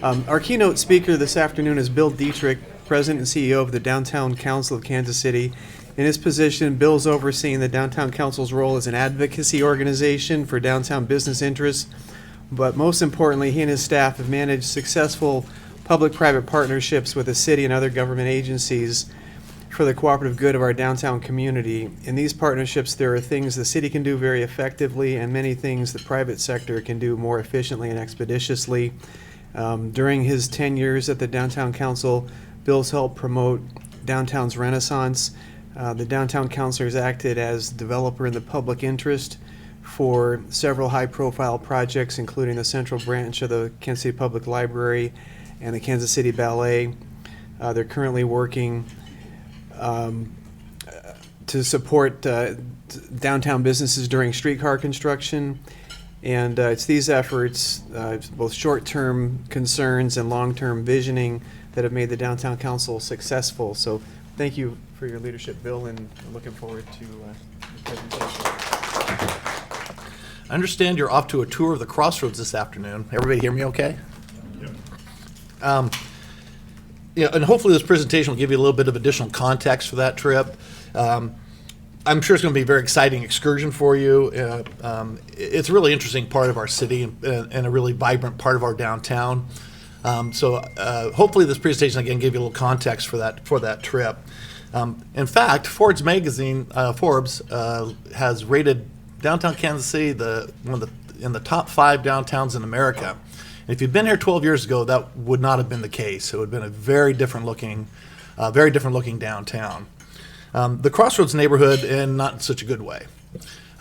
Our keynote speaker this afternoon is Bill Dietrich, President and CEO of the Downtown Council of Kansas City. In his position, Bill's overseeing the Downtown Council's role as an advocacy organization for downtown business interests, but most importantly, he and his staff have managed successful public-private partnerships with the city and other government agencies for the cooperative good of our downtown community. In these partnerships, there are things the city can do very effectively and many things the private sector can do more efficiently and expeditiously. During his 10 years at the Downtown Council, Bill's helped promote downtown's renaissance. The Downtown Council has acted as developer in the public interest for several high-profile projects, including the central branch of the Kansas City Public Library and the Kansas City Ballet. They're currently working to support downtown businesses during streetcar construction. And it's these efforts, both short-term concerns and long-term visioning, that have made the Downtown Council successful. So thank you for your leadership, Bill, and I'm looking forward to the presentation. I understand you're off to a tour of the Crossroads this afternoon. Everybody hear me okay? Yeah. And hopefully this presentation will give you a little bit of additional context for that trip. I'm sure it's going to be a very exciting excursion for you. It's a really interesting part of our city and a really vibrant part of our downtown. So hopefully this presentation again gave you a little context for that trip. In fact, Forbes magazine has rated downtown Kansas City in the top 5 downtowns in America. And if you'd been here 12 years ago, that would not have been the case. It would have been a very different looking downtown. The Crossroads neighborhood, in not such a good way.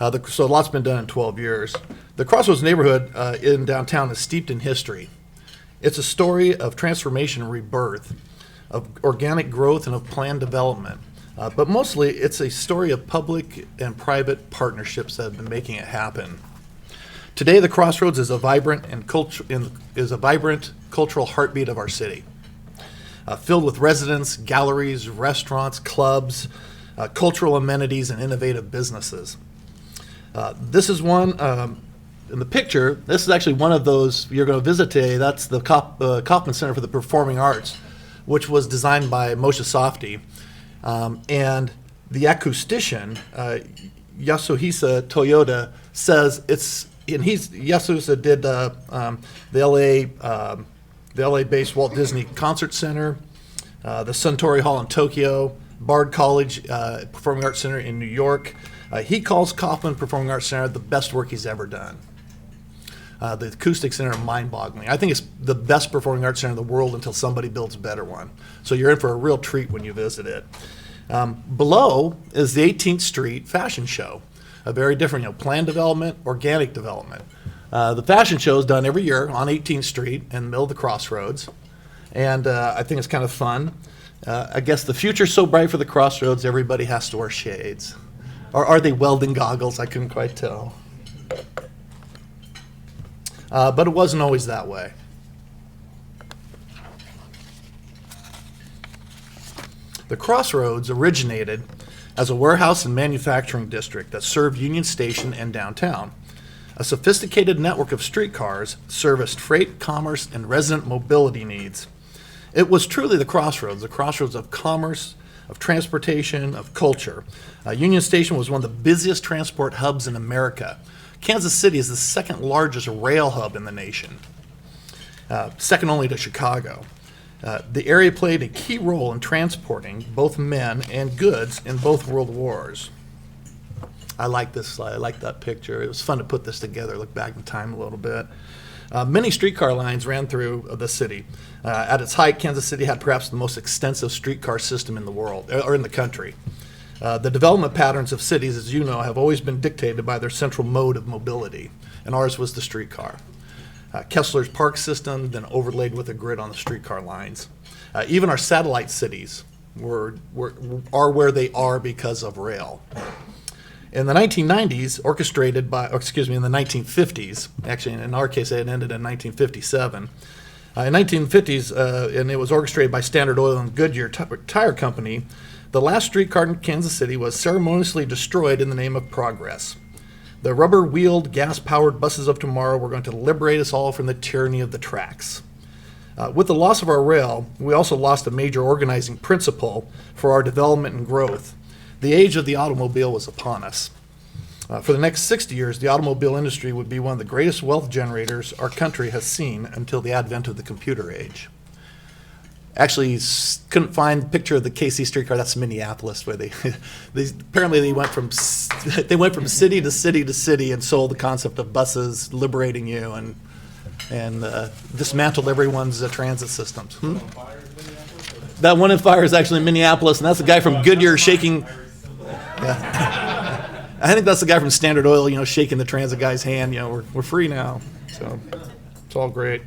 So a lot's been done in 12 years. The Crossroads neighborhood in downtown is steeped in history. It's a story of transformation and rebirth, of organic growth and of planned development. But mostly it's a story of public and private partnerships that have been making it happen. Today, the Crossroads is a vibrant cultural heartbeat of our city. Filled with residents, galleries, restaurants, clubs, cultural amenities, and innovative businesses. This is one, in the picture, this is actually one of those you're going to visit today. That's the KAUFMAN Center for the Performing Arts, which was designed by Moshe Safdie. And the acoustician, Yasuhisa Toyoda, says Yasuhisa did the LA-based Walt Disney Concert Center, the Suntory Hall in Tokyo, Bard College Performing Arts Center in New York. He calls KAUFMAN Performing Arts Center the best work he's ever done. The acoustics in it are mind-boggling. I think it's the best performing arts center in the world until somebody builds a better one. So you're in for a real treat when you visit it. Below is the 18th Street Fashion Show, a very different, planned development, organic development. The fashion show is done every year on 18th Street in the middle of the Crossroads, and I think it's kind of fun. I guess the future's so bright for the Crossroads, everybody has to wear shades. Or are they welding goggles? I couldn't quite tell. But it wasn't always that way. The Crossroads originated as a warehouse and manufacturing district that served Union Station and downtown. A sophisticated network of streetcars serviced freight, commerce, and resident mobility needs. It was truly the crossroads of commerce, of transportation, of culture. Union Station was one of the busiest transport hubs in America. Kansas City is the second largest rail hub in the nation, second only to Chicago. The area played a key role in transporting both men and goods in both world wars. I like this slide. I like that picture. It was fun to put this together, look back in time a little bit. Many streetcar lines ran through the city. At its height, Kansas City had perhaps the most extensive streetcar system in the world, or in the country. The development patterns of cities, as you know, have always been dictated by their central mode of mobility, and ours was the streetcar. Kessler's park system, then overlaid with a grid on the streetcar lines. Even our satellite cities are where they are because of rail. In the 1990s, in the 1950s, actually in our case it ended in 1957. In 1950s, and it was orchestrated by Standard Oil and Goodyear Tire Company, the last streetcar in Kansas City was ceremoniously destroyed in the name of progress. The rubber-wheeled, gas-powered buses of tomorrow were going to liberate us all from the tyranny of the tracks. With the loss of our rail, we also lost a major organizing principle for our development and growth. The age of the automobile was upon us. For the next 60 years, the automobile industry would be one of the greatest wealth generators our country has seen until the advent of the computer age. Actually, couldn't find the picture of the KC streetcar. That's Minneapolis, where they apparently they went from city to city to city and sold the concept of buses liberating you and dismantled everyone's transit systems. That one in fire is actually in Minneapolis, and that's the guy from Goodyear shaking. Yeah. I think that's the guy from Standard Oil, shaking the transit guy's hand. We're free now, so it's all great.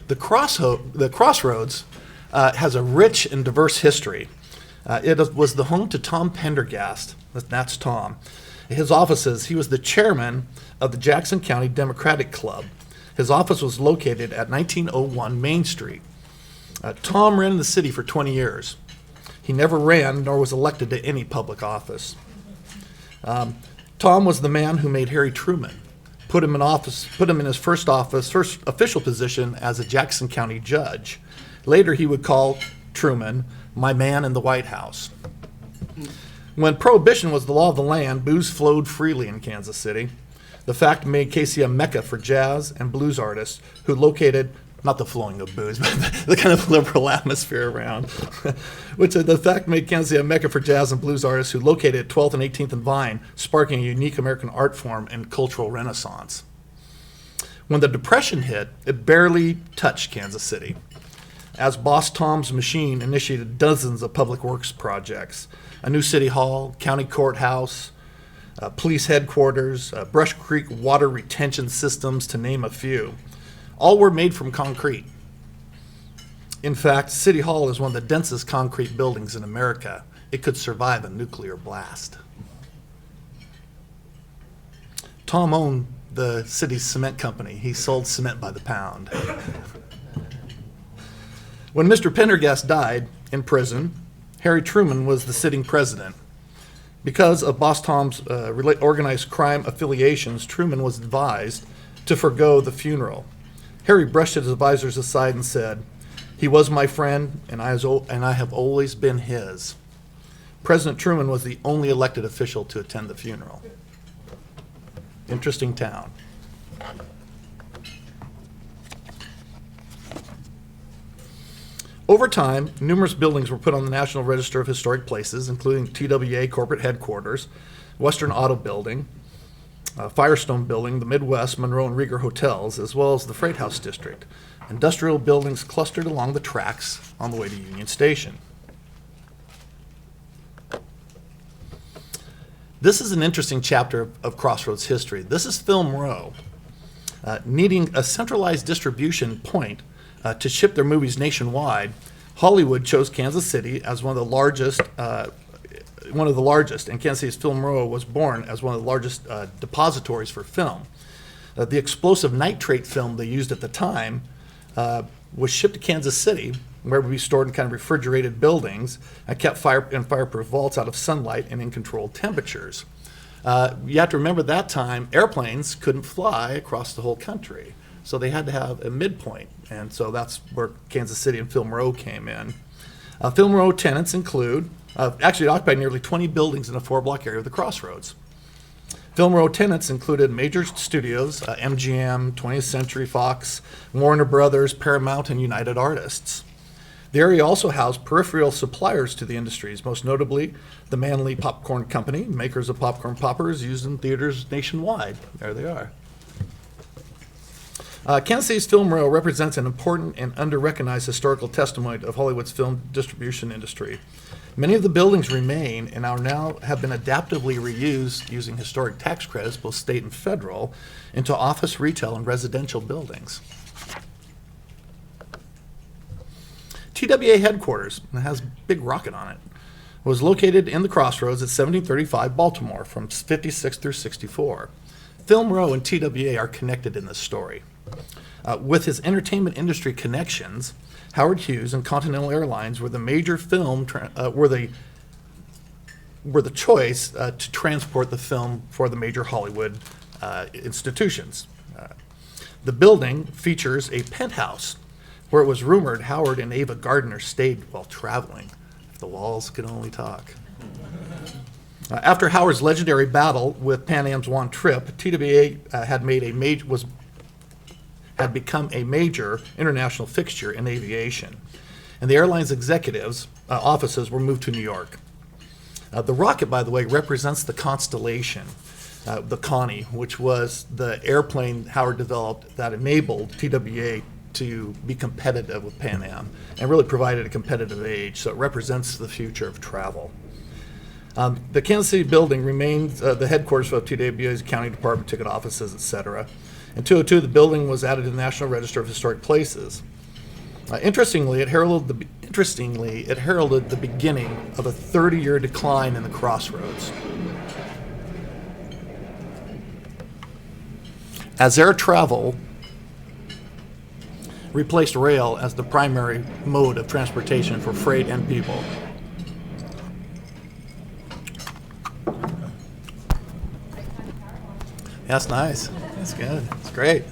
The Crossroads has a rich and diverse history. It was the home to Tom Pendergast. That's Tom. His offices, he was the chairman of the Jackson County Democratic Club. His office was located at 1901 Main Street. Tom ran the city for 20 years. He never ran nor was elected to any public office. Tom was the man who made Harry Truman, put him in his first official position as a Jackson County judge. Later, he would call Truman my man in the White House. When Prohibition was the law of the land, booze flowed freely in Kansas City. The fact made KC a mecca for jazz and blues artists who located, not the flowing of booze, but the kind of liberal atmosphere around, the fact made Kansas City a mecca for jazz and blues artists who located at 12th and 18th and Vine, sparking a unique American art form and cultural renaissance. When the Depression hit, it barely touched Kansas City, as Boss Tom's machine initiated dozens of public works projects: a new city hall, county courthouse, police headquarters, Brush Creek water retention systems, to name a few. All were made from concrete. In fact, City Hall is one of the densest concrete buildings in America. It could survive a nuclear blast. Tom owned the city's cement company. He sold cement by the pound. When Mr. Pendergast died in prison, Harry Truman was the sitting president. Because of Boss Tom's organized crime affiliations, Truman was advised to forego the funeral. Harry brushed his advisors aside and said, "He was my friend, and I have always been his." President Truman was the only elected official to attend the funeral. Interesting town. Over time, numerous buildings were put on the National Register of Historic Places, including TWA corporate headquarters, Western Auto Building, Firestone Building, the Midwest, Monroe, and Rieger hotels, as well as the Freight House District. Industrial buildings clustered along the tracks on the way to Union Station. This is an interesting chapter of Crossroads history. This is Film Row. Needing a centralized distribution point to ship their movies nationwide, Hollywood chose Kansas City as one of the largest, and Kansas City's Film Row was born as one of the largest depositories for film. The explosive nitrate film they used at the time was shipped to Kansas City, where it would be stored in kind of refrigerated buildings and kept in fireproof vaults out of sunlight and in controlled temperatures. You have to remember that time, airplanes couldn't fly across the whole country, so they had to have a midpoint, and so that's where Kansas City and Film Row came in. Film Row tenants include, actually it occupied nearly 20 buildings in a 4-block area of the Crossroads. Film Row tenants included major studios, MGM, 20th Century Fox, Warner Brothers, Paramount, and United Artists. The area also housed peripheral suppliers to the industries, most notably the Manley Popcorn Company, makers of popcorn poppers used in theaters nationwide. There they are. Kansas City's Film Row represents an important and under-recognized historical testimony of Hollywood's film distribution industry. Many of the buildings remain and are now have been adaptively reused using historic tax credits, both state and federal, into office, retail, and residential buildings. TWA headquarters, it has a big rocket on it, was located in the Crossroads at 1735 Baltimore from 56 through 64. Film Row and TWA are connected in this story. With his entertainment industry connections, Howard Hughes and Continental Airlines were the major were the choice to transport the film for the major Hollywood institutions. The building features a penthouse where it was rumored Howard and Ava Gardner stayed while traveling. If the walls could only talk. After Howard's legendary battle with Pan Am's one trip, TWA had become a major international fixture in aviation, and the airline's executives' offices were moved to New York. The rocket, by the way, represents the constellation, the Connie, which was the airplane Howard developed that enabled TWA to be competitive with Pan Am and really provided a competitive edge. So it represents the future of travel. The Kansas City building remains the headquarters of TWA's accounting department, ticket offices, etc. In 2002, the building was added to the National Register of Historic Places. Interestingly, it heralded the beginning of a 30-year decline in the Crossroads. As air travel replaced rail as the primary mode of transportation for freight and people. That's nice. That's good. That's great.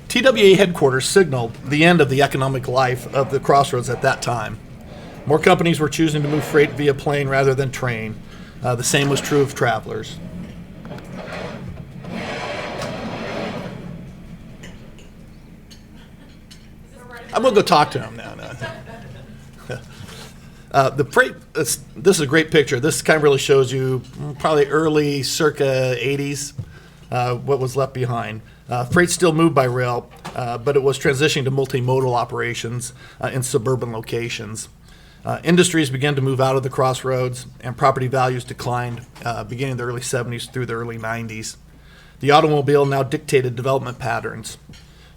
TWA headquarters signaled the end of the economic life of the Crossroads at that time. More companies were choosing to move freight via plane rather than train. The same was true of travelers. I'm going to go talk to him now. The freight, this is a great picture. This kind of really shows you probably early circa 80s, what was left behind. Freight still moved by rail, but it was transitioning to multimodal operations in suburban locations. Industries began to move out of the Crossroads, and property values declined beginning in the early 70s through the early 90s. The automobile now dictated development patterns.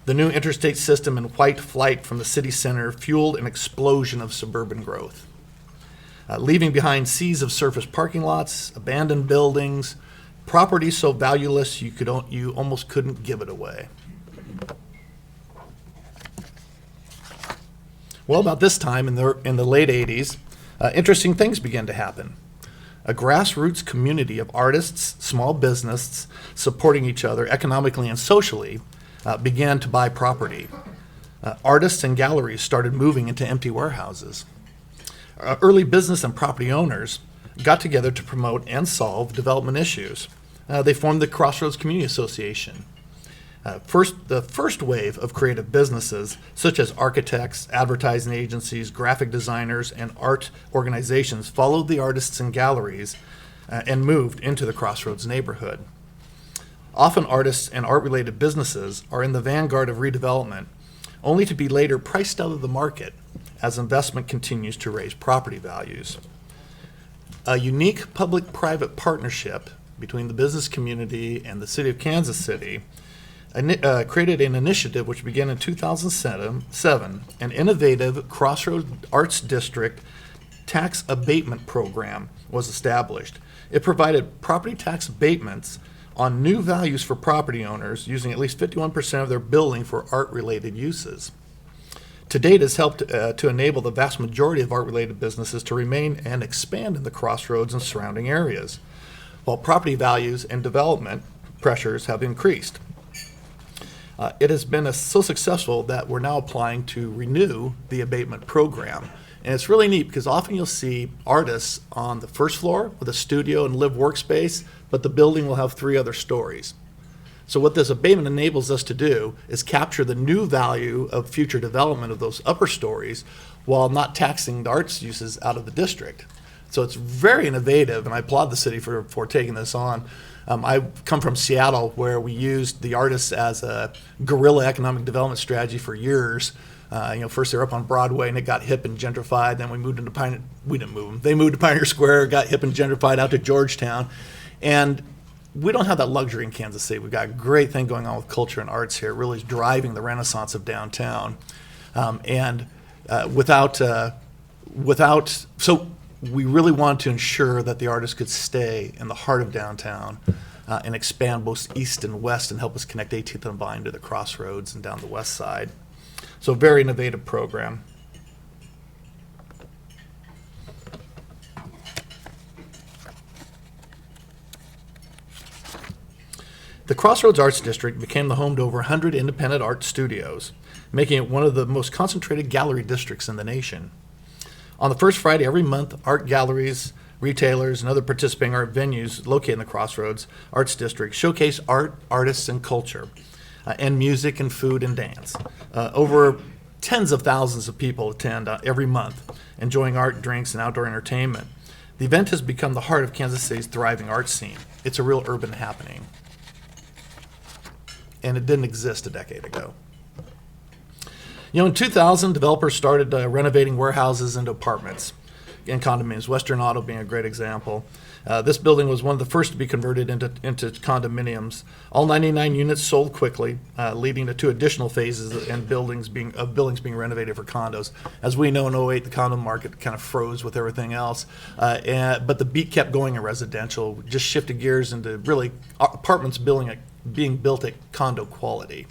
The new interstate system and white flight from the city center fueled an explosion of suburban growth, leaving behind seas of surface parking lots, abandoned buildings, property so valueless you almost couldn't give it away. Well, about this time in the late 80s, interesting things began to happen. A grassroots community of artists, small businesses supporting each other economically and socially began to buy property. Artists and galleries started moving into empty warehouses. Early business and property owners got together to promote and solve development issues. They formed the Crossroads Community Association. The first wave of creative businesses, such as architects, advertising agencies, graphic designers, and art organizations, followed the artists and galleries and moved into the Crossroads neighborhood. Often artists and art-related businesses are in the vanguard of redevelopment, only to be later priced out of the market as investment continues to raise property values. A unique public-private partnership between the business community and the city of Kansas City created an initiative which began in 2007, an innovative Crossroads Arts District tax abatement program was established. It provided property tax abatements on new values for property owners using at least 51% of their building for art-related uses. To date, it has helped to enable the vast majority of art-related businesses to remain and expand in the Crossroads and surrounding areas, while property values and development pressures have increased. It has been so successful that we're now applying to renew the abatement program. And it's really neat because often you'll see artists on the first floor with a studio and live workspace, but the building will have 3 other stories. So what this abatement enables us to do is capture the new value of future development of those upper stories while not taxing the arts uses out of the district. So it's very innovative, and I applaud the city for taking this on. I come from Seattle, where we used the artists as a guerrilla economic development strategy for years. First they were up on Broadway and it got hip and gentrified. Then we moved into Pioneer. We didn't move them. They moved to Pioneer Square, got hip and gentrified out to Georgetown. And we don't have that luxury in Kansas City. We've got a great thing going on with culture and arts here. It really is driving the renaissance of downtown. So we really want to ensure that the artists could stay in the heart of downtown and expand both east and west and help us connect 18th and Vine to the Crossroads and down the west side. So very innovative program. The Crossroads Arts District became the home to over 100 independent art studios, making it one of the most concentrated gallery districts in the nation. On the first Friday every month, art galleries, retailers, and other participating art venues located in the Crossroads Arts District showcase art, artists, and culture, and music and food and dance. Over tens of thousands of people attend every month, enjoying art, drinks, and outdoor entertainment. The event has become the heart of Kansas City's thriving art scene. It's a real urban happening. And it didn't exist a decade ago. You know, in 2000, developers started renovating warehouses into apartments and condominiums, Western Auto being a great example. This building was one of the first to be converted into condominiums. All 99 units sold quickly, leading to 2 additional phases and buildings being renovated for condos. As we know, in '08, the condo market kind of froze with everything else, but the beat kept going in residential, just shifted gears into really apartments being built at condo quality.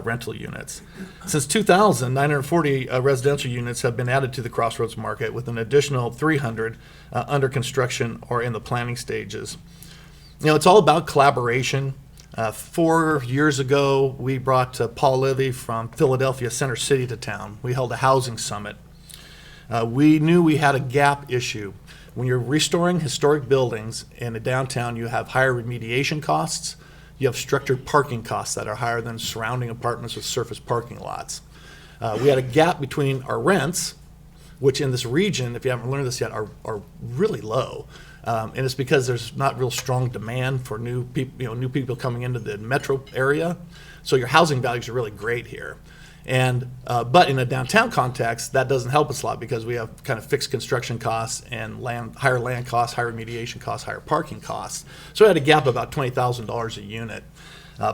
Rental units. Since 2000, 940 residential units have been added to the Crossroads market, with an additional 300 under construction or in the planning stages. You know, it's all about collaboration. 4 years ago, we brought Paul Levy from Philadelphia Center City to town. We held a housing summit. We knew we had a gap issue. When you're restoring historic buildings in a downtown, you have higher remediation costs. You have structured parking costs that are higher than surrounding apartments with surface parking lots. We had a gap between our rents, which in this region, if you haven't learned this yet, are really low. And it's because there's not real strong demand for new people coming into the metro area. So your housing values are really great here. And but in a downtown context, that doesn't help us a lot because we have kind of fixed construction costs and higher land costs, higher remediation costs, higher parking costs. So we had a gap of about $20,000 a unit.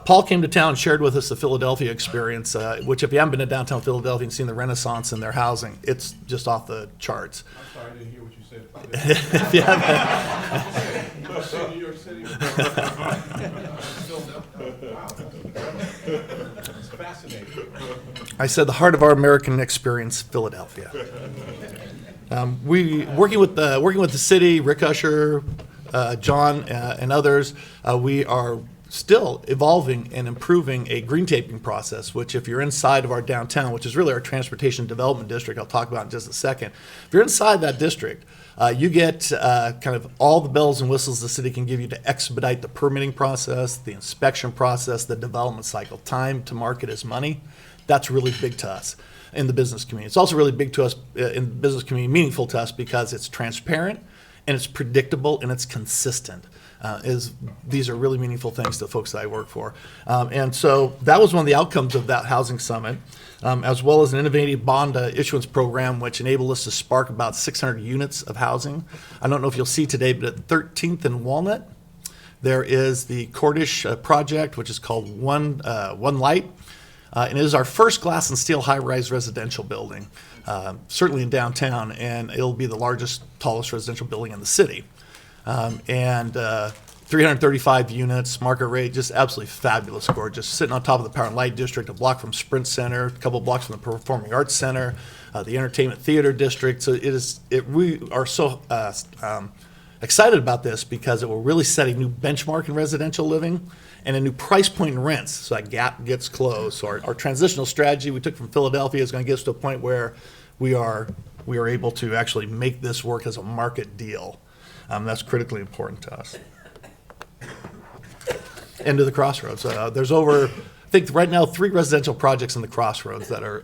Paul came to town and shared with us the Philadelphia experience, which if you haven't been to downtown Philadelphia and seen the Renaissance in their housing, it's just off the charts. I'm sorry, I didn't hear what you said. If you haven't- You say New York City. Wow. It's fascinating. I said the heart of our American experience, Philadelphia. Working with the city, Rick Usher, John, and others, we are still evolving and improving a green taping process, which if you're inside of our downtown, which is really our transportation development district, I'll talk about in just a second. If you're inside that district, you get kind of all the bells and whistles the city can give you to expedite the permitting process, the inspection process, the development cycle. Time to market is money. That's really big to us in the business community. It's also really big to us in the business community, meaningful to us because it's transparent and it's predictable and it's consistent. These are really meaningful things to folks that I work for. And so that was one of the outcomes of that housing summit, as well as an innovative bond issuance program, which enabled us to spark about 600 units of housing. I don't know if you'll see today, but at 13th and Walnut, there is the Cordish project, which is called One Light. And it is our first glass and steel high-rise residential building, certainly in downtown, and it'll be the largest, tallest residential building in the city. 335 units, market rate, just absolutely fabulous, gorgeous. Sitting on top of the Power and Light District, a block from Sprint Center, a couple blocks from the Performing Arts Center, the Entertainment Theater District. So we are so excited about this because it will really set a new benchmark in residential living and a new price point in rents, so that gap gets closed. So our transitional strategy we took from Philadelphia is going to get us to a point where we are able to actually make this work as a market deal. That's critically important to us. Into the Crossroads. There's over, I think right now, 3 residential projects in the Crossroads that are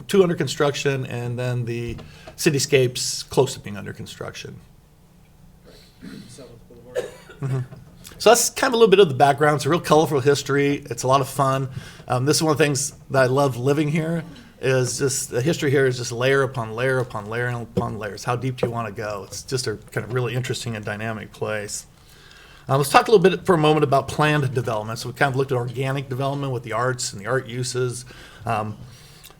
two under construction, and then the cityscapes close to being under construction. Mm-hmm. So that's kind of a little bit of the background. It's a real colorful history. It's a lot of fun. This is one of the things that I love living here. Is just the history here is just layer upon layer upon layer upon layers. How deep do you want to go? It's just a kind of really interesting and dynamic place. Let's talk a little bit for a moment about planned development. So we kind of looked at organic development with the arts and the art uses. Planned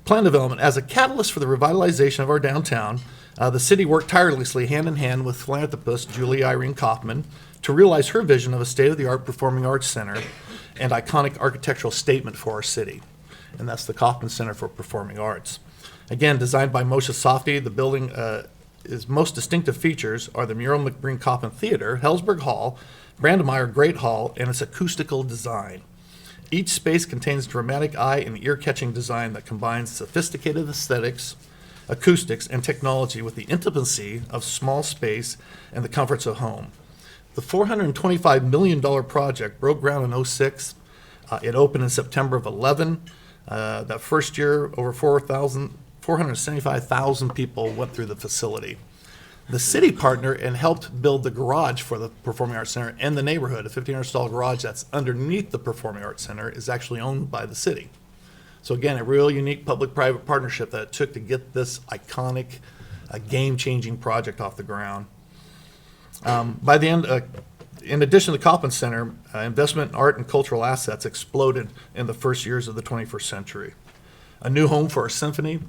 development as a catalyst for the revitalization of our downtown. The city worked tirelessly hand in hand with philanthropist Julie Irene KAUFMAN to realize her vision of a state-of-the-art performing arts center and iconic architectural statement for our city. And that's the KAUFMAN Center for Performing Arts. Again, designed by Moshe Safdie, the building its most distinctive features are the mural McBreen Kauffman Theater, Hellsberg Hall, Brandemeier Great Hall and its acoustical design. Each space contains dramatic eye and ear-catching design that combines sophisticated aesthetics, acoustics, and technology with the intimacy of small space and the comforts of home. The $425 million project broke ground in '06. It opened in September of '11. That first year, over 475,000 people went through the facility. The city partnered and helped build the garage for the Performing Arts Center, and the neighborhood, a 1,500 stall garage that's underneath the Performing Arts Center, is actually owned by the city. So again, a real unique public-private partnership that it took to get this iconic, game-changing project off the ground. By the end, in addition to the KAUFMAN Center, investment in art and cultural assets exploded in the first years of the 21st century. A new home for our symphony,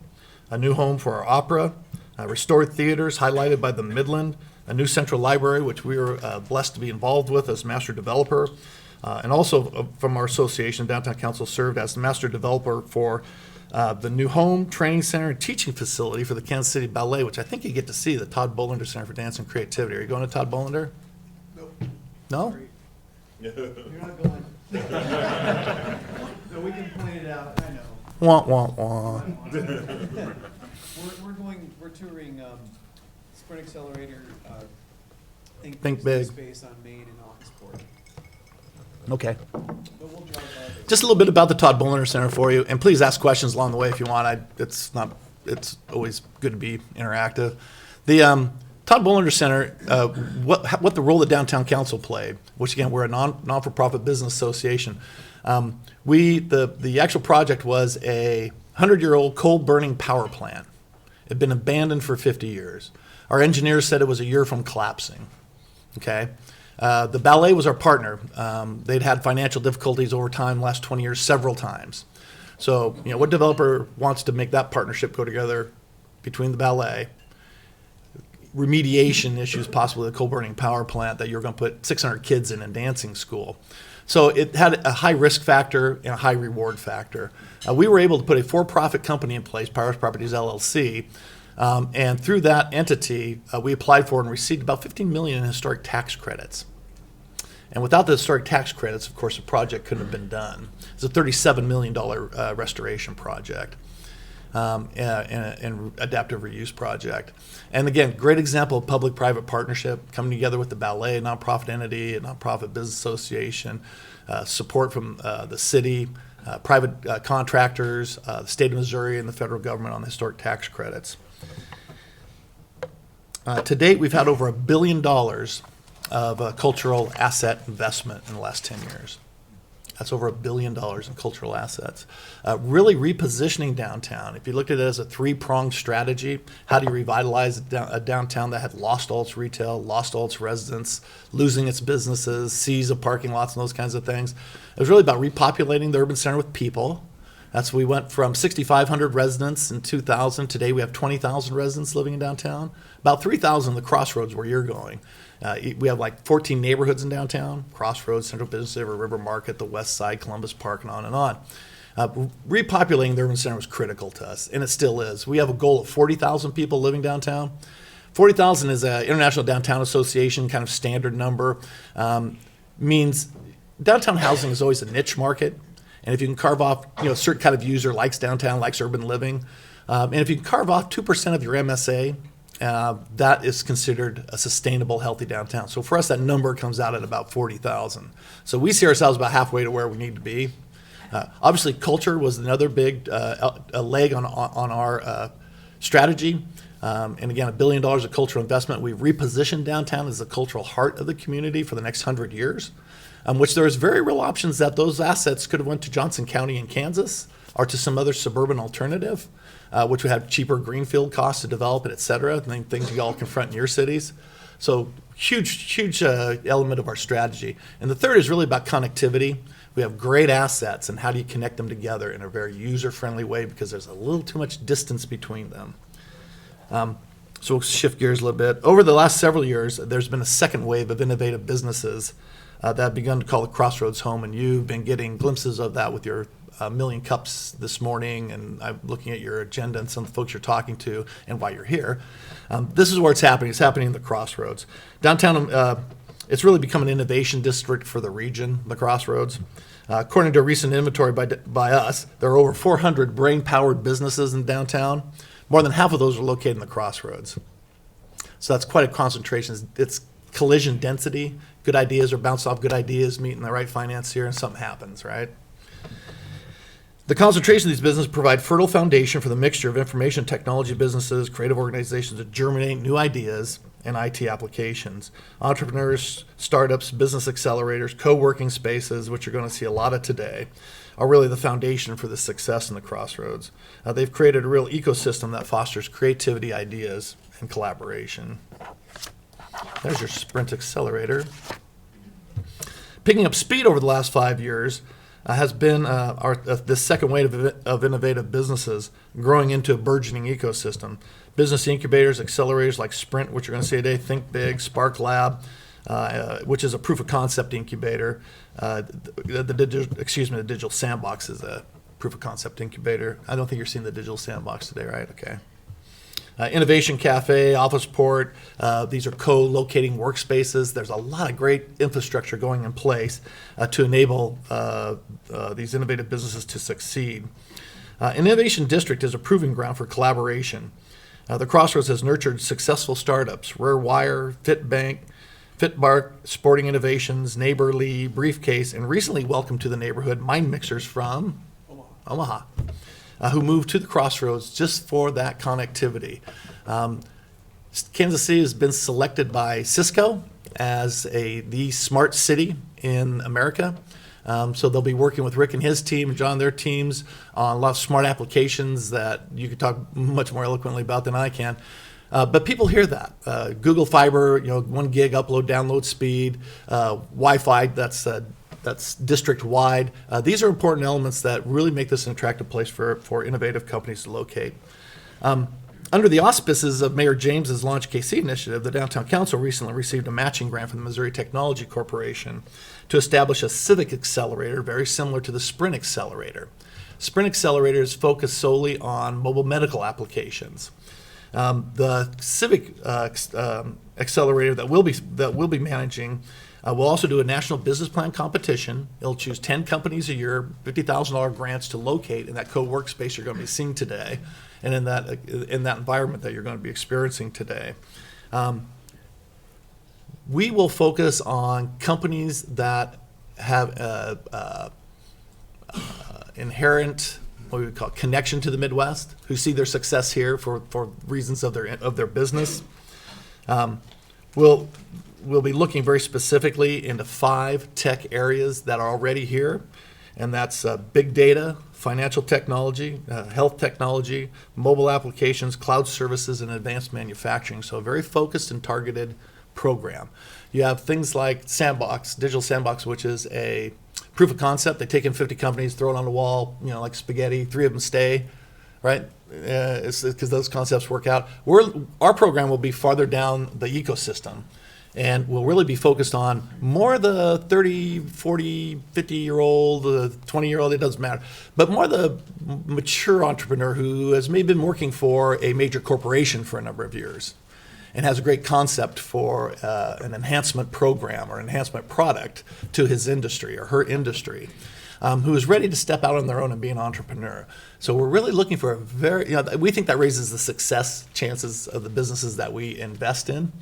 a new home for our opera, restored theaters highlighted by the Midland, a new central library, which we were blessed to be involved with as master developer, and also from our association, Downtown Council served as the master developer for the new home, training center, and teaching facility for the Kansas City Ballet, which I think you get to see, the Todd Bolender Center for Dance and Creativity. Are you going to Todd Bolender? Nope. No? You're not going. No, we can point it out, I know. Wah, wah, wah. We're touring Sprint Accelerator, Think Big. Space on Main and Officeport. Okay. But we'll drive by there. Just a little bit about the Todd Bolender Center for you, and please ask questions along the way if you want. It's always good to be interactive. The Todd Bolender Center, what the role the Downtown Council played, which again, we're a non-for-profit business association. The actual project was a 100-year-old coal-burning power plant. It had been abandoned for 50 years. Our engineers said it was a year from collapsing. Okay. The ballet was our partner. They'd had financial difficulties over time, the last 20 years, several times. So, what developer wants to make that partnership go together between the ballet, remediation issues, possibly the coal burning power plant that you're going to put 600 kids in dancing school? So it had a high risk factor and a high reward factor. We were able to put a for-profit company in place, Powers Properties LLC, and through that entity, we applied for and received about $15 million in historic tax credits. And without the historic tax credits, of course, the project couldn't have been done. It's a $37 million restoration project and adaptive reuse project. And again, great example of public-private partnership coming together with the ballet, a nonprofit entity, a nonprofit business association, support from the city, private contractors, the state of Missouri, and the federal government on the historic tax credits. To date, we've had over $1 billion of cultural asset investment in the last 10 years. That's over $1 billion in cultural assets. Really repositioning downtown. If you look at it as a three-pronged strategy, how do you revitalize a downtown that had lost all its retail, lost all its residents, losing its businesses, seas of parking lots and those kinds of things? It was really about repopulating the urban center with people. We went from 6,500 residents in 2000. Today we have 20,000 residents living in downtown. About 3,000 in the Crossroads where you're going. We have like 14 neighborhoods in downtown: Crossroads, Central Business District, River Market, the West Side, Columbus Park, and on and on. Repopulating the urban center was critical to us, and it still is. We have a goal of 40,000 people living downtown. 40,000 is an International Downtown Association kind of standard number. Means downtown housing is always a niche market, and if you can carve off, a certain kind of user likes downtown, likes urban living, and if you can carve off 2% of your MSA, that is considered a sustainable, healthy downtown. So for us, that number comes out at about 40,000. So we see ourselves about halfway to where we need to be. Obviously, culture was another big a leg on our strategy. And again, $1 billion of cultural investment. We've repositioned downtown as the cultural heart of the community for the next 100 years, which there's very real options that those assets could have went to Johnson County in Kansas or to some other suburban alternative, which would have cheaper greenfield costs to develop it, et cetera, and things you all confront in your cities. So huge element of our strategy. And the third is really about connectivity. We have great assets, and how do you connect them together in a very user-friendly way, because there's a little too much distance between them. So we'll shift gears a little bit. Over the last several years, there's been a second wave of innovative businesses that have begun to call the Crossroads home, and you've been getting glimpses of that with your Million Cups this morning, and I'm looking at your agenda and some of the folks you're talking to and why you're here. This is where it's happening. It's happening in the Crossroads. Downtown It's really become an innovation district for the region, the Crossroads. According to a recent inventory by us, there are over 400 brain-powered businesses in downtown. More than half of those are located in the Crossroads. So that's quite a concentration. It's collision density. Good ideas are bounced off good ideas, meeting the right financier, and something happens, right? The concentration of these businesses provide fertile foundation for the mixture of information technology businesses, creative organizations that germinate new ideas and IT applications. Entrepreneurs, startups, business accelerators, co-working spaces, which you're going to see a lot of today, are really the foundation for the success in the Crossroads. They've created a real ecosystem that fosters creativity, ideas, and collaboration. There's your Sprint Accelerator. Picking up speed over the last 5 years has been this second wave of innovative businesses growing into a burgeoning ecosystem. Business incubators, accelerators like Sprint, which you're going to see today, Think Big, Spark Lab, which is a proof of concept incubator. The Digital Sandbox is a proof of concept incubator. I don't think you're seeing the Digital Sandbox today, right? Okay. Innovation Cafe, Office Port, these are co-locating workspaces. There's a lot of great infrastructure going in place to enable these innovative businesses to succeed. Innovation District is a proving ground for collaboration. The Crossroads has nurtured successful startups, Rare Wire, FitBank, FitBark, Sporting Innovations, Neighborly, Briefcase, and recently welcomed to the neighborhood Mind Mixers from Omaha. Who moved to the Crossroads just for that connectivity. Kansas City has been selected by Cisco as the smart city in America. So they'll be working with Rick and his team, and John, their teams, on a lot of smart applications that you could talk much more eloquently about than I can. But people hear that. Google Fiber, 1 gig upload, download speed, Wi-Fi, that's district-wide. These are important elements that really make this an attractive place for innovative companies to locate. Under the auspices of Mayor James's Launch KC initiative, the Downtown Council recently received a matching grant from the Missouri Technology Corporation to establish a civic accelerator very similar to the Sprint Accelerator. Sprint Accelerator is focused solely on mobile medical applications. The civic accelerator that we'll be managing we'll also do a national business plan competition. It'll choose 10 companies a year, $50,000 grants to locate in that co-workspace you're going to be seeing today, and in that environment that you're going to be experiencing today. We will focus on companies that have inherent, what we would call, connection to the Midwest, who see their success here for reasons of their business. We'll be looking very specifically into 5 tech areas that are already here, and that's big data, financial technology, health technology, mobile applications, cloud services, and advanced manufacturing. So a very focused and targeted program. You have things like Sandbox, Digital Sandbox, which is a proof of concept. They take in 50 companies, throw it on the wall, like spaghetti, 3 of them stay, right? It's because those concepts work out. Our program will be farther down the ecosystem, and we'll really be focused on more the 30, 40, 50-year-old, 20-year-old, it doesn't matter, but more the mature entrepreneur who has maybe been working for a major corporation for a number of years and has a great concept for an enhancement program or enhancement product to his industry or her industry, who is ready to step out on their own and be an entrepreneur. So we're really looking for we think that raises the success chances of the businesses that we invest in.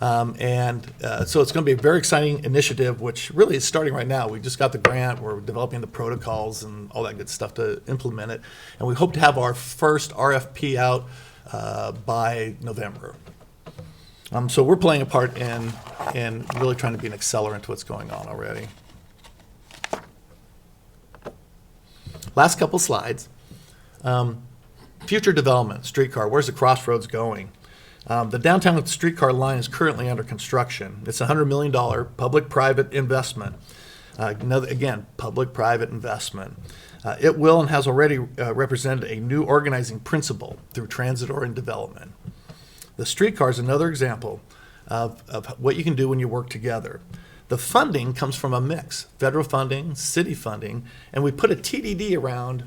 So it's going to be a very exciting initiative, which really is starting right now. We just got the grant. We're developing the protocols and all that good stuff to implement it. And we hope to have our first RFP out by November. So we're playing a part in really trying to be an accelerant to what's going on already. Last couple slides. Future development, streetcar. Where's the Crossroads going? The downtown streetcar line is currently under construction. It's a $100 million public-private investment. Again, public-private investment. It will and has already represented a new organizing principle through transit-oriented development. The streetcar is another example of what you can do when you work together. The funding comes from a mix, federal funding, city funding, and we put a TDD around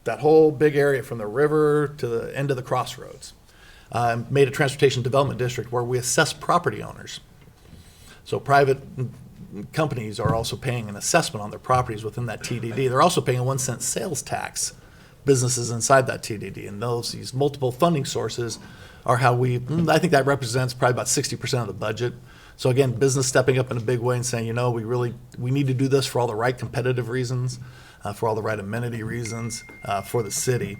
that whole big area from the river to the end of the Crossroads. Made a transportation development district where we assess property owners. So private companies are also paying an assessment on their properties within that TDD. They're also paying a 1 cent sales tax, businesses inside that TDD. And these multiple funding sources are how I think that represents probably about 60% of the budget. So again, business stepping up in a big way and saying, we need to do this for all the right competitive reasons, for all the right amenity reasons, for the city.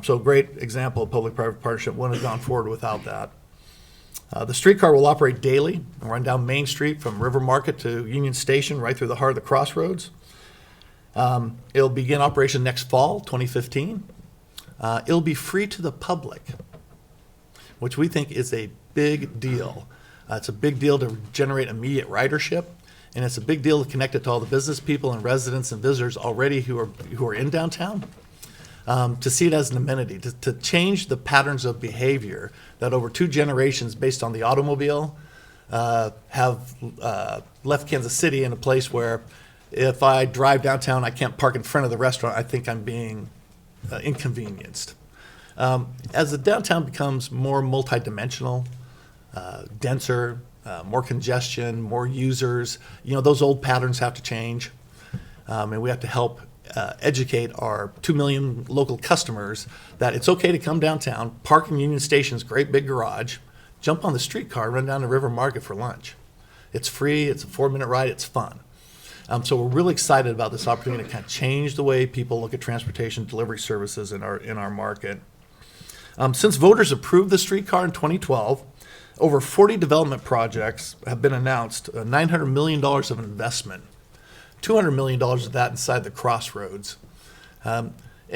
So great example of public-private partnership. Wouldn't have gone forward without that. The streetcar will operate daily and run down Main Street from River Market to Union Station, right through the heart of the Crossroads. It'll begin operation next fall, 2015. It'll be free to the public, which we think is a big deal. It's a big deal to generate immediate ridership, and it's a big deal to connect it to all the business people and residents and visitors already who are in downtown. To see it as an amenity, to change the patterns of behavior that over 2 generations based on the automobile have left Kansas City in a place where if I drive downtown, I can't park in front of the restaurant. I think I'm being inconvenienced. As the downtown becomes more multidimensional, denser, more congestion, more users, those old patterns have to change. And we have to help educate our 2 million local customers that it's okay to come downtown, park in Union Station's great big garage, jump on the streetcar, run down to River Market for lunch. It's free, it's a 4-minute ride, it's fun. So we're really excited about this opportunity to kind of change the way people look at transportation delivery services in our market. Since voters approved the streetcar in 2012, over 40 development projects have been announced, $900 million of investment, $200 million of that inside the Crossroads. And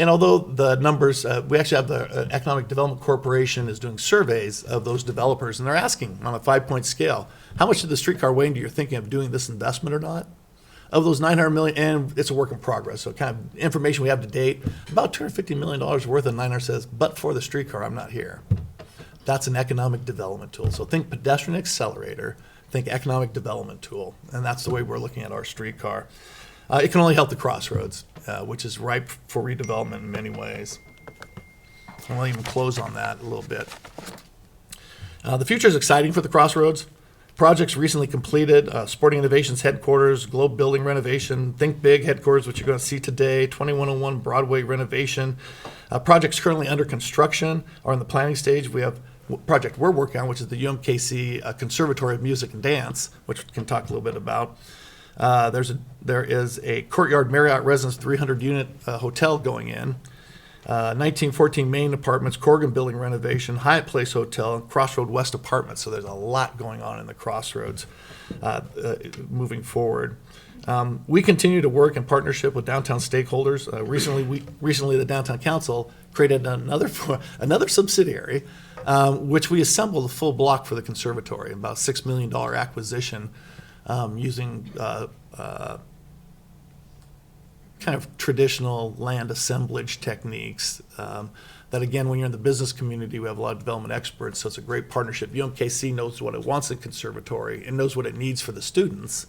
although the numbers, we actually have the Economic Development Corporation is doing surveys of those developers, and they're asking on a 5-point scale, how much did the streetcar weigh into your thinking of doing this investment or not? Of those $900 million, and it's a work in progress, so kind of information we have to date, about $250 million worth of 900 says, but for the streetcar, I'm not here. That's an economic development tool. So think pedestrian accelerator, think economic development tool, and that's the way we're looking at our streetcar. It can only help the Crossroads, which is ripe for redevelopment in many ways. And we'll even close on that a little bit. The future is exciting for the Crossroads. Projects recently completed, Sporting Innovations headquarters, Globe Building renovation, Think Big headquarters, which you're going to see today, 2101 Broadway renovation. Projects currently under construction are in the planning stage. We have a project we're working on, which is the UMKC Conservatory of Music and Dance, which we can talk a little bit about. There is a Courtyard Marriott Residence 300-unit hotel going in. 1914 Main Apartments, Corrigan Building renovation, Hyatt Place Hotel, and Crossroad West Apartments. So there's a lot going on in the Crossroads moving forward. We continue to work in partnership with downtown stakeholders. Recently, the Downtown Council created another subsidiary, which we assembled a full block for the conservatory, about $6 million acquisition using kind of traditional land assemblage techniques that, again, when you're in the business community, we have a lot of development experts, so it's a great partnership. UMKC knows what it wants in conservatory and knows what it needs for the students,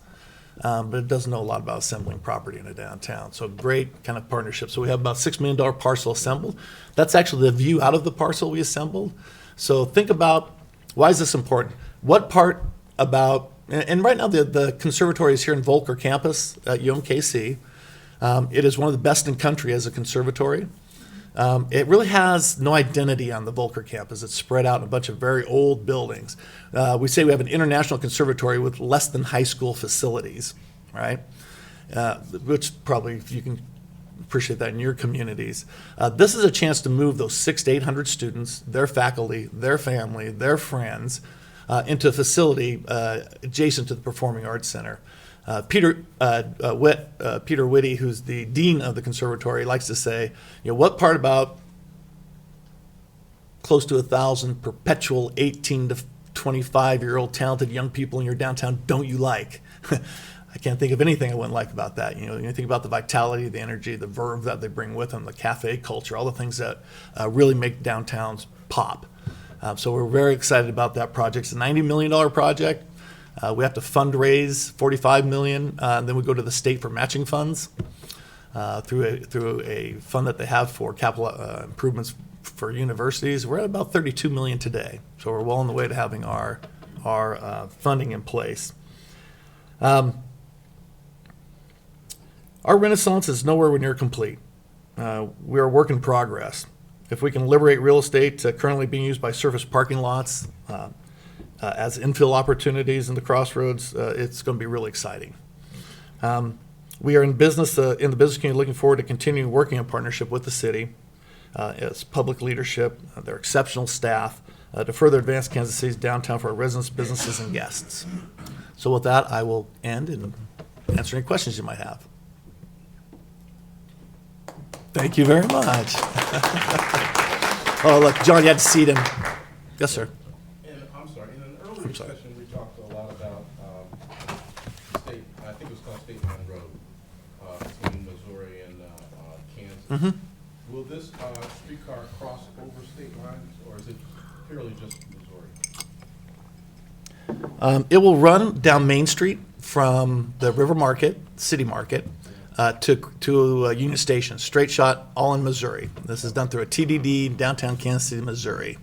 but it doesn't know a lot about assembling property in a downtown. So great kind of partnership. So we have about $6 million parcel assembled. That's actually the view out of the parcel we assembled. So think about, why is this important? What part about, and right now the conservatory is here in Volker campus at UMKC. It is one of the best in country as a conservatory. It really has no identity on the Volker campus. It's spread out in a bunch of very old buildings. We say we have an international conservatory with less than high school facilities, right? Which probably you can appreciate that in your communities. This is a chance to move those 600 to 800 students, their faculty, their family, their friends, into a facility adjacent to the Performing Arts Center. Peter Whitty, who's the dean of the conservatory, likes to say, what part about close to 1,000 perpetual 18 to 25-year-old talented young people in your downtown don't you like? I can't think of anything I wouldn't like about that. You think about the vitality, the energy, the verve that they bring with them, the cafe culture, all the things that really make downtowns pop. So we're very excited about that project. It's a $90 million project. We have to fundraise $45 million, and then we go to the state for matching funds through a fund that they have for capital improvements for universities. We're at about $32 million today, so we're well on the way to having our funding in place. Our renaissance is nowhere near complete. We are a work in progress. If we can liberate real estate currently being used by surface parking lots as infill opportunities in the Crossroads, it's going to be really exciting. We are in business in the business community looking forward to continuing working in partnership with the city as public leadership, their exceptional staff, to further advance Kansas City's downtown for our residents, businesses, and guests. So with that, I will end and answer any questions you might have. Thank you very much. Oh, look, John, you had to seat him. Yes, sir. And I'm sorry, in an earlier sorry. session, we talked a lot about state, I think it was called State Line Road, between Missouri and Kansas. Mhm. Will this streetcar cross over state lines, or is it purely just Missouri? It will run down Main Street from the River Market, City Market, to Union Station, straight shot, all in Missouri. This is done through a TDD, downtown Kansas City, Missouri.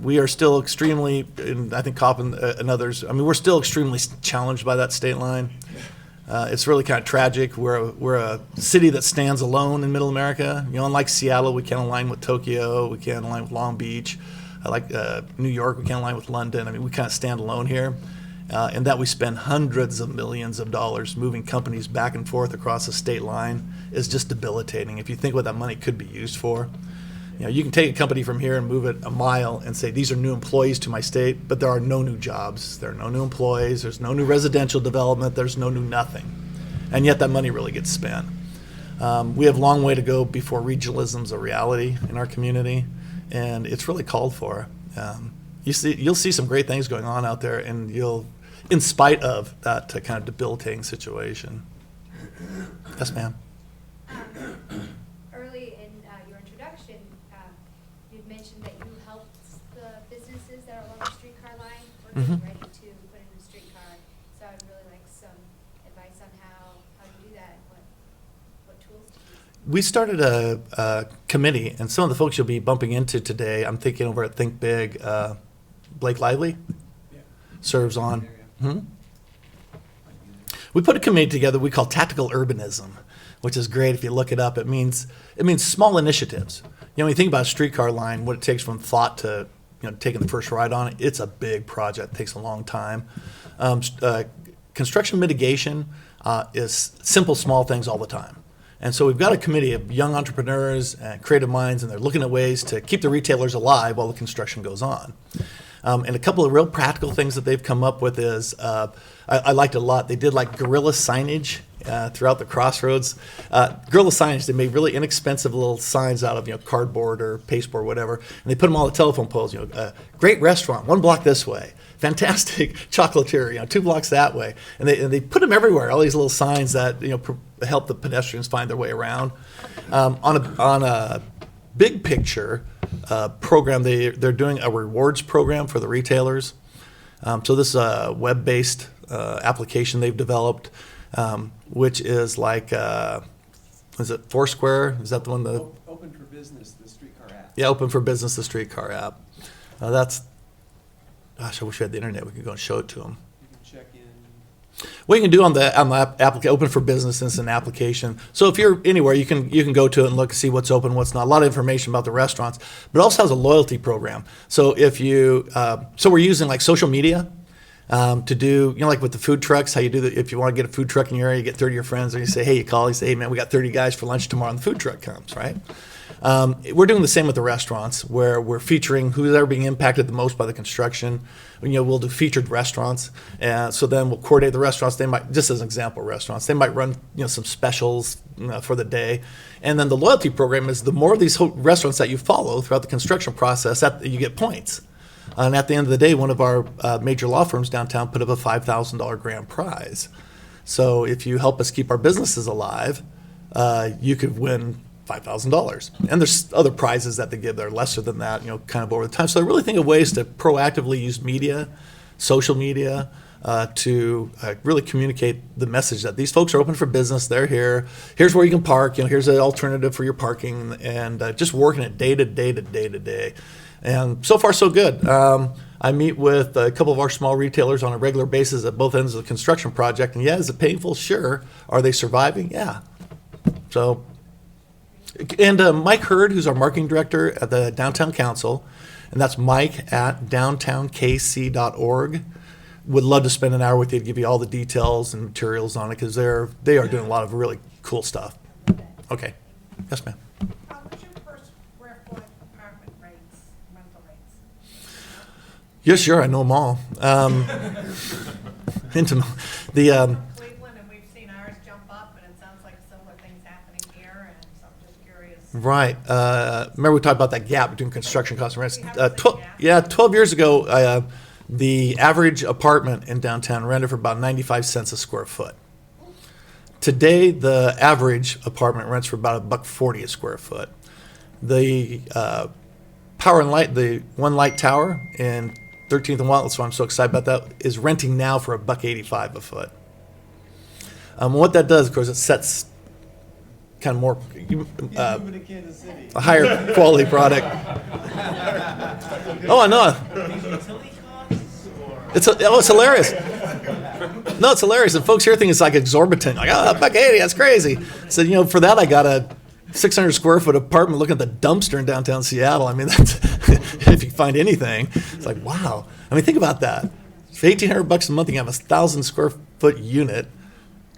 We are still extremely, and I think Kaufman and others, I mean, we're still extremely challenged by that state line. It's really kind of tragic. We're a city that stands alone in Middle America. You know, unlike Seattle, we can't align with Tokyo, we can't align with Long Beach. Like New York, we can't align with London. I mean, we kind of stand alone here. And that we spend hundreds of millions of dollars moving companies back and forth across the state line is just debilitating. If you think what that money could be used for, you know, you can take a company from here and move it a mile and say, these are new employees to my state, but there are no new jobs. There are no new employees. There's no new residential development. There's no new nothing. And yet that money really gets spent. We have a long way to go before regionalism's a reality in our community, and it's really called for. You'll see some great things going on out there, and in spite of that kind of debilitating situation. Yes, ma'am. Early in your introduction, you'd mentioned that you helped the businesses that are along the streetcar line or getting Mhm. ready to put in a streetcar. So I'd really like some advice on how to do that and what tools to use. We started a committee, and some of the folks you'll be bumping into today, I'm thinking over at Think Big, Blake Lively serves on. We put a committee together we call Tactical Urbanism, which is great. If you look it up, it means small initiatives. You know, when you think about a streetcar line, what it takes from thought to taking the first ride on it, it's a big project. It takes a long time. Construction mitigation is simple, small things all the time. And so we've got a committee of young entrepreneurs and creative minds, and they're looking at ways to keep the retailers alive while the construction goes on. And a couple of real practical things that they've come up with is, I liked it a lot. They did like guerrilla signage throughout the Crossroads. Guerrilla signage, they made really inexpensive little signs out of cardboard or pasteboard, whatever, and they put them all at telephone poles. Great restaurant, 1 block this way. Fantastic chocolatier, 2 blocks that way. And they put them everywhere. All these little signs that help the pedestrians find their way around. On a big picture program, they're doing a rewards program for the retailers. So this is a web-based application they've developed, which is like, is it Foursquare? Is that the one? Open for Business, the streetcar app. Yeah, Open for Business, the streetcar app. Gosh, I wish we had the internet. We could go and show it to them. You can check in. What you can do on the Open for Business is an application. So if you're anywhere, you can go to it and look and see what's open, what's not. A lot of information about the restaurants, but it also has a loyalty program. So if you, so we're using like social media to do, like with the food trucks, how you do that. If you want to get a food truck in your area, you get 30 of your friends, and you say, hey, you call, you say, hey man, we got 30 guys for lunch tomorrow, and the food truck comes, right? We're doing the same with the restaurants, where we're featuring who's ever being impacted the most by the construction. We'll do featured restaurants, and so then we'll coordinate the restaurants. They might, just as an example, restaurants, they might run some specials for the day, and then the loyalty program is the more of these restaurants that you follow throughout the construction process, you get points. And at the end of the day, one of our major law firms downtown put up a $5,000 grand prize. So if you help us keep our businesses alive, you could win $5,000. And there's other prizes that they give that are lesser than that, kind of over the time. So I really think of ways to proactively use media, social media, to really communicate the message that these folks are open for business. They're here. Here's where you can park. Here's an alternative for your parking, and just working it day to day to day to day. And so far, so good. I meet with a couple of our small retailers on a regular basis at both ends of the construction project. And yeah, is it painful? Sure. Are they surviving? Yeah. So, and Mike Hurd, who's our marketing director at the Downtown Council, and that's Mike at downtownkc.org. Would love to spend an hour with you to give you all the details and materials on it, because they are doing a lot of really cool stuff. Okay. Yes, ma'am. What's your per square foot apartment rates, rental rates? Yeah, sure. I know them all. Into the Cleveland, and we've seen ours jump up, and it sounds like similar things happening here, and so I'm just curious. right. Remember we talked about that gap between construction costs and rents. We have the same gap. Yeah, 12 years ago, the average apartment in downtown rented for about 95 cents a square foot. Today, the average apartment rents for about $1.40 a square foot. The Power and Light, the One Light Tower in 13th and Walnut, so I'm so excited about that, is renting now for $1.85 a foot. What that does, of course, it sets kind of more Moving to Kansas City. a higher quality product. Oh, I know. It's hilarious. No, it's hilarious. And folks here think it's like exorbitant. Like, oh, $1.80, that's crazy. So, for that I got a 600 square foot apartment looking at the dumpster in downtown Seattle. I mean, that's, if you find anything, it's like, wow. I mean, think about that. For $1,800 a month, you have a 1,000 square foot unit,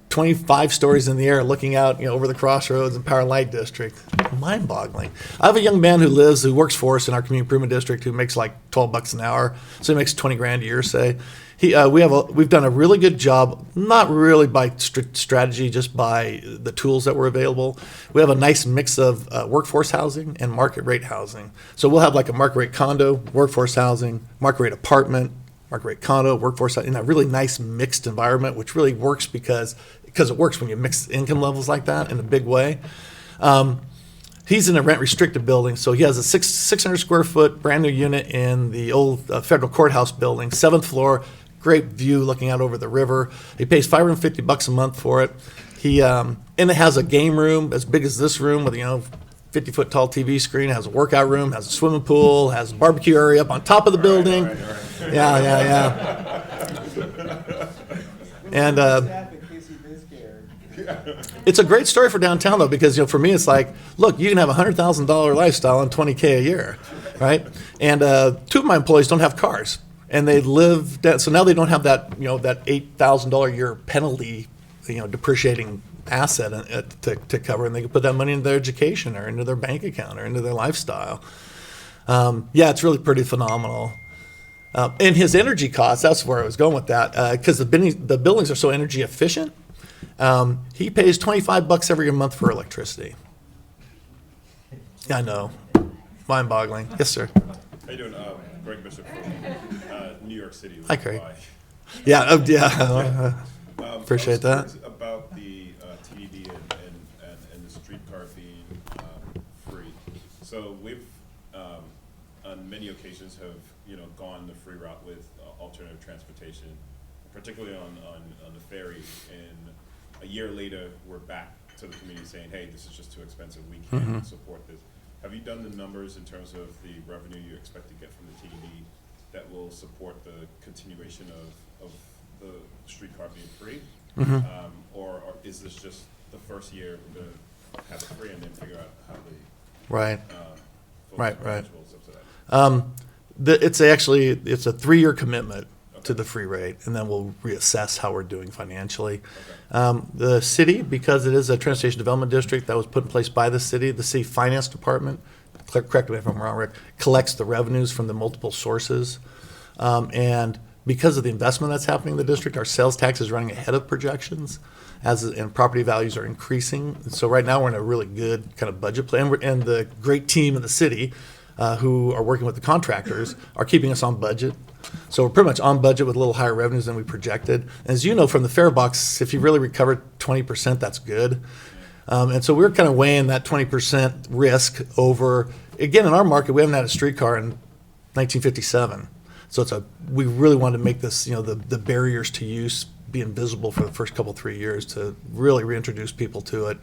25 stories in the air, looking out, over the Crossroads and Power and Light District. Mind-boggling. I have a young man who works for us in our community improvement district, who makes like $12 an hour, so he makes 20 grand a year, say. We've done a really good job, not really by strategy, just by the tools that were available. We have a nice mix of workforce housing and market rate housing. So we'll have like a market rate condo, workforce housing, market rate apartment, market rate condo, workforce housing, in a really nice mixed environment, which really works because it works when you mix income levels like that in a big way. He's in a rent-restricted building, so he has a 600 square foot brand new unit in the old federal courthouse building, 7th floor, great view looking out over the river. He pays $550 a month for it. And it has a game room as big as this room with 50-foot tall TV screen. It has a workout room, has a swimming pool, has a barbecue area up on top of the building. Yeah. And it's a great story for downtown, though, because for me it's like, look, you can have a $100,000 lifestyle on $20K a year, right? And 2 of my employees don't have cars, and they live so now they don't have that that $8,000 a year penalty, depreciating asset to cover, and they can put that money into their education or into their bank account or into their lifestyle. Yeah, it's really pretty phenomenal. And his energy costs, that's where I was going with that, because the buildings are so energy efficient. He pays $25 every month for electricity. Yeah, I know. Mind-boggling. Yes, sir. How you doing? Greg Bishop from New York City. Hi, Craig. Yeah, appreciate I that. was curious about the TDD and the streetcar being free. So we've, on many occasions, have gone the free route with alternative transportation, particularly on the ferry. And a year later, we're back to the community saying, "Hey, this is just too expensive. We can't support this." Have you done the numbers in terms of the revenue you expect to get from the TDD that will support the continuation of the streetcar being free? Or is this just the first year we're going to have it free and then figure out how the Right. Right. will subsidize? It's a 3-year commitment to the free rate, and then we'll reassess how we're doing financially. The city, because it is a transportation development district that was put in place by the city finance department, correct me if I'm wrong, Rick, collects the revenues from the multiple sources. And because of the investment that's happening in the district, our sales tax is running ahead of projections, and property values are increasing. So right now we're in a really good kind of budget plan, and the great team in the city who are working with the contractors are keeping us on budget. So we're pretty much on budget with a little higher revenues than we projected. As you know from the fare box, if you really recover 20%, that's good. And so we're kind of weighing that 20% risk over, again, in our market, we haven't had a streetcar in 1957. So we really wanted to make this, the barriers to use be invisible for the first 3 years to really reintroduce people to it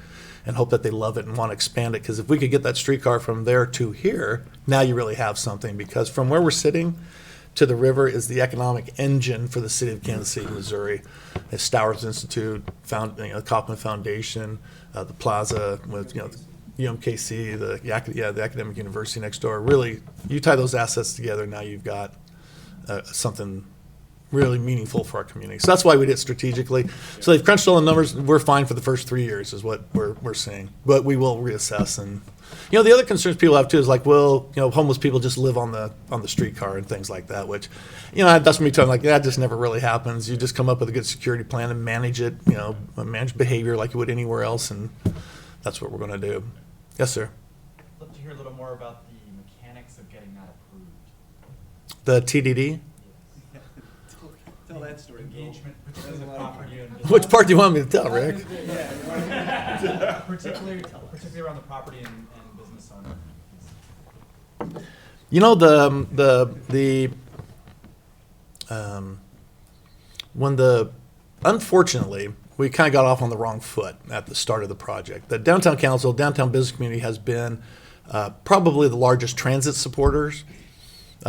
and hope that they love it and want to expand it. Because if we could get that streetcar from there to here, now you really have something. Because from where we're sitting to the river is the economic engine for the city of Kansas City, Missouri. The Stowers Institute, the KAUFMAN Foundation, the Plaza with UMKC, the academic university next door. Really, you tie those assets together, now you've got something really meaningful for our community. So that's why we did it strategically. So they've crunched all the numbers. We're fine for the first 3 years is what we're seeing. But we will reassess. And the other concerns people have too is like, well, homeless people just live on the streetcar and things like that, which, that's me telling like that just never really happens. You just come up with a good security plan and manage it, manage behavior like you would anywhere else, and that's what we're going to do. Yes, sir. I'd love to hear a little more about the mechanics of getting that approved. The TDD. Tell that story. Engagement, particularly the property and Which part do you want me to tell, Rick? particularly around the property and business owner. Unfortunately, we kind of got off on the wrong foot at the start of the project. The downtown council, downtown business community has been probably the largest transit supporters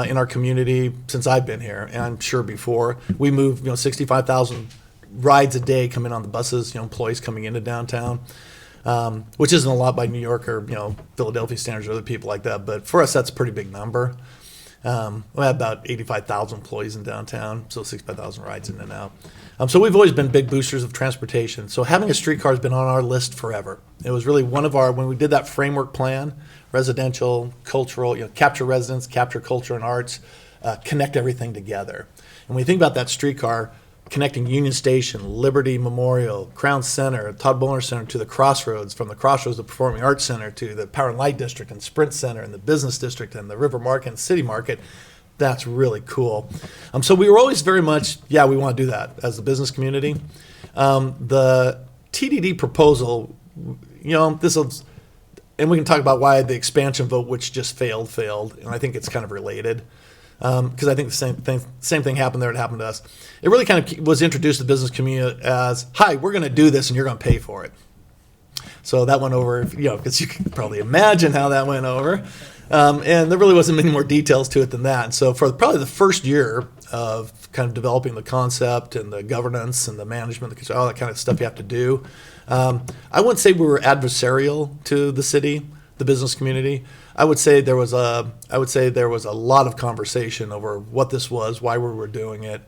in our community since I've been here, and I'm sure before. We move, 65,000 rides a day come in on the buses, employees coming into downtown, which isn't a lot by New York or, Philadelphia standards or other people like that. But for us, that's a pretty big number. We have about 85,000 employees in downtown, so 65,000 rides in and out. So we've always been big boosters of transportation. So having a streetcar has been on our list forever. It was really one of when we did that framework plan, residential, cultural, capture residents, capture culture and arts, connect everything together. And when you think about that streetcar, connecting Union Station, Liberty Memorial, Crown Center, Todd Bowler Center to the Crossroads, from the Crossroads, the Performing Arts Center, to the Power and Light District and Sprint Center and the Business District and the River Market and City Market, that's really cool. So we were always very much, we want to do that as a business community. The TDD proposal, this is, and we can talk about why the expansion vote, which just failed, and I think it's kind of related. Because I think the same thing happened there. It happened to us. It really kind of was introduced to the business community as, "Hi, we're going to do this, and you're going to pay for it." So that went over, because you can probably imagine how that went over. And there really wasn't many more details to it than that. And so for probably the first year of kind of developing the concept and the governance and the management, all that kind of stuff you have to do, I wouldn't say we were adversarial to the city, the business community. I would say there was a lot of conversation over what this was, why we were doing it.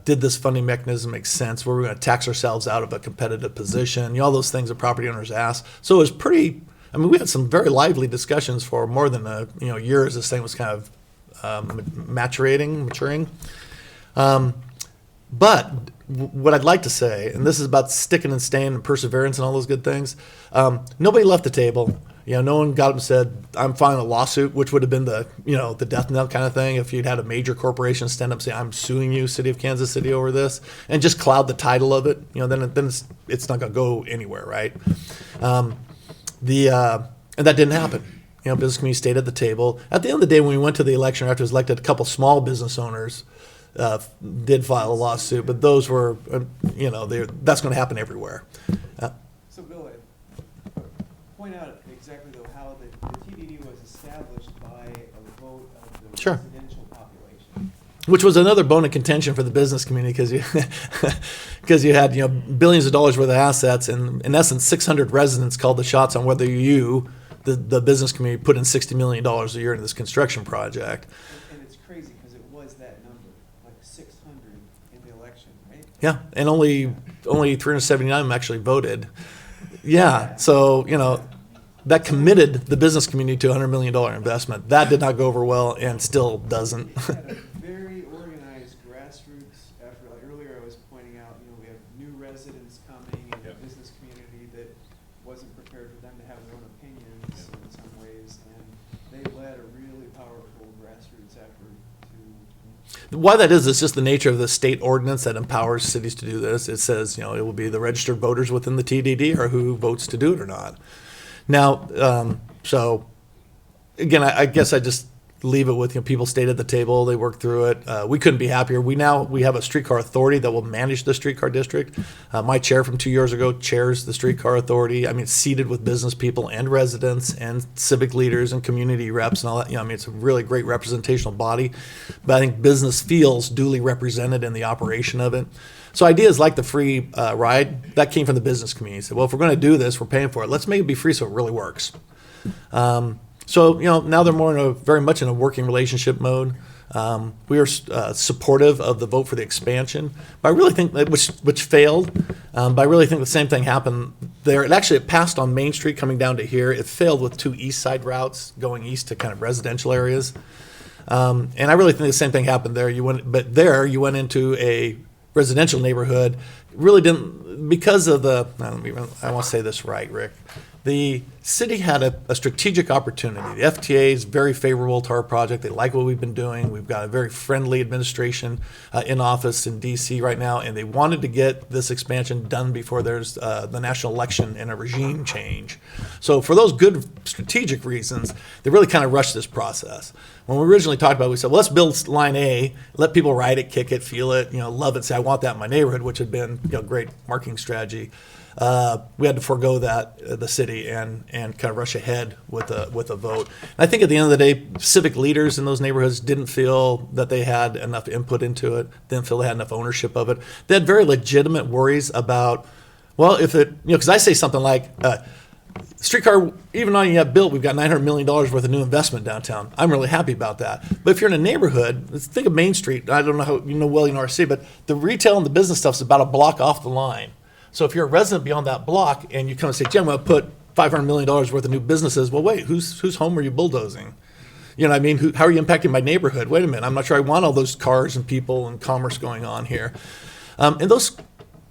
Did this funding mechanism make sense? Were we going to tax ourselves out of a competitive position? All those things that property owners ask. So it was pretty. We had some very lively discussions for more than a year as this thing was kind of maturing. But what I'd like to say, and this is about sticking and staying and perseverance and all those good things. Nobody left the table. No one got up and said, "I'm filing a lawsuit," which would have been the death knell kind of thing if you'd had a major corporation stand up and say, "I'm suing you, City of Kansas City, over this," and just cloud the title of it. Then it's not going to go anywhere, right? And that didn't happen. Business community stayed at the table. At the end of the day, when we went to the election after it was elected, a couple small business owners did file a lawsuit, but those were, that's going to happen everywhere. So Bill, point out exactly though how the TDD was established by a vote of the Sure. residential population. Which was another bone of contention for the business community because you had billions of dollars worth of assets, and in essence 600 residents called the shots on whether the business community, put in $60 million a year into this construction project. And it's crazy because it was that number, like 600 in the election, right? Yeah, and only 379 actually voted. Yeah, so that committed the business community to a $100 million investment. That did not go over well and still doesn't. We had a very organized grassroots effort. Like earlier I was pointing out, we have new residents coming in the Yep. business community that wasn't prepared for them to have their own opinions in some ways, and they led a really powerful grassroots effort to. Why that is, it's just the nature of the state ordinance that empowers cities to do this. It says, it will be the registered voters within the TDD or who votes to do it or not. Now, so again, I guess I just leave it with, people stayed at the table, they worked through it. We couldn't be happier. We have a streetcar authority that will manage the streetcar district. My chair from 2 years ago chairs the streetcar authority. I mean, it's seated with business people and residents and civic leaders and community reps and all that. It's a really great representational body. But I think business feels duly represented in the operation of it. So ideas like the free ride, that came from the business community. Said, well, if we're going to do this, we're paying for it. Let's make it be free so it really works. So now they're very much in a working relationship mode. We are supportive of the vote for the expansion, but I really think that which failed. But I really think the same thing happened there. It passed on Main Street coming down to here. It failed with 2 east side routes going east to kind of residential areas. And I really think the same thing happened there. You went into a residential neighborhood. Really didn't, because of I want to say this right, Rick. The city had a strategic opportunity. The FTA is very favorable to our project. They like what we've been doing. We've got a very friendly administration in office in D.C. right now, and they wanted to get this expansion done before there's the national election and a regime change. So for those good strategic reasons, they really kind of rushed this process. When we originally talked about it, we said, well, let's build line A, let people ride it, kick it, feel it, love it, say, I want that in my neighborhood, which had been a great marketing strategy. We had to forego that, the city, and kind of rush ahead with a vote. And I think at the end of the day, civic leaders in those neighborhoods didn't feel that they had enough input into it, didn't feel they had enough ownership of it. They had very legitimate worries about, well, if it, because I say something like, streetcar, even though you have built, we've got $900 million worth of new investment downtown. I'm really happy about that. But if you're in a neighborhood, think of Main Street. I don't know how well you know our city, but the retail and the business stuff is about a block off the line. So if you're a resident beyond that block and you come and say, Jim, I'm going to put $500 million worth of new businesses. Well, wait, whose home are you bulldozing? You know what I mean? How are you impacting my neighborhood? Wait a minute, I'm not sure I want all those cars and people and commerce going on here. And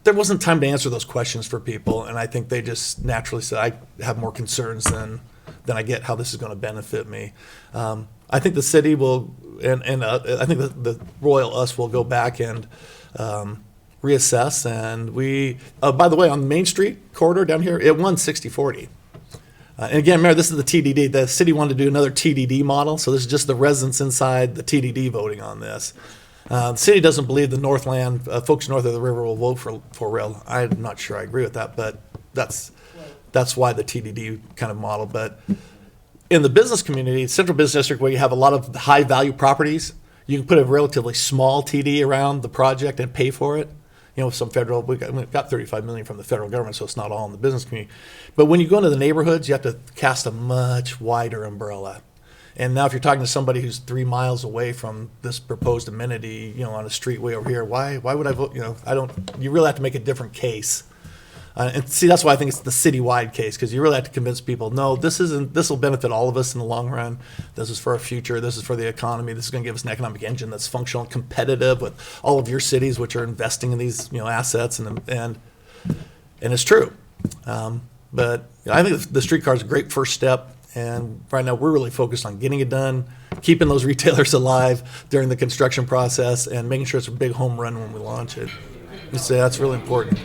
there wasn't time to answer those questions for people, and I think they just naturally said, I have more concerns than I get how this is going to benefit me. I think the city will, and I think the Royal Us will go back and reassess. And by the way, on the Main Street corridor down here, it won 60-40. And again, remember, this is the TDD. The city wanted to do another TDD model, so this is just the residents inside the TDD voting on this. The city doesn't believe the Northland, folks north of the river will vote for rail. I'm not sure I agree with that, but that's why the TDD kind of model. But in the business community, Central Business District, where you have a lot of high-value properties, you can put a relatively small TD around the project and pay for it. Some federal, we got $35 million from the federal government, so it's not all in the business community. But when you go into the neighborhoods, you have to cast a much wider umbrella. And now if you're talking to somebody who's 3 miles away from this proposed amenity, on a street way over here, why would I vote? You really have to make a different case. And see, that's why I think it's the citywide case, because you really have to convince people, no, this will benefit all of us in the long run. This is for our future. This is for the economy. This is going to give us an economic engine that's functional and competitive with all of your cities, which are investing in these, assets, and it's true. But I think the streetcar is a great first step. And right now, we're really focused on getting it done, keeping those retailers alive during the construction process, and making sure it's a big home run when we launch it. So that's really important.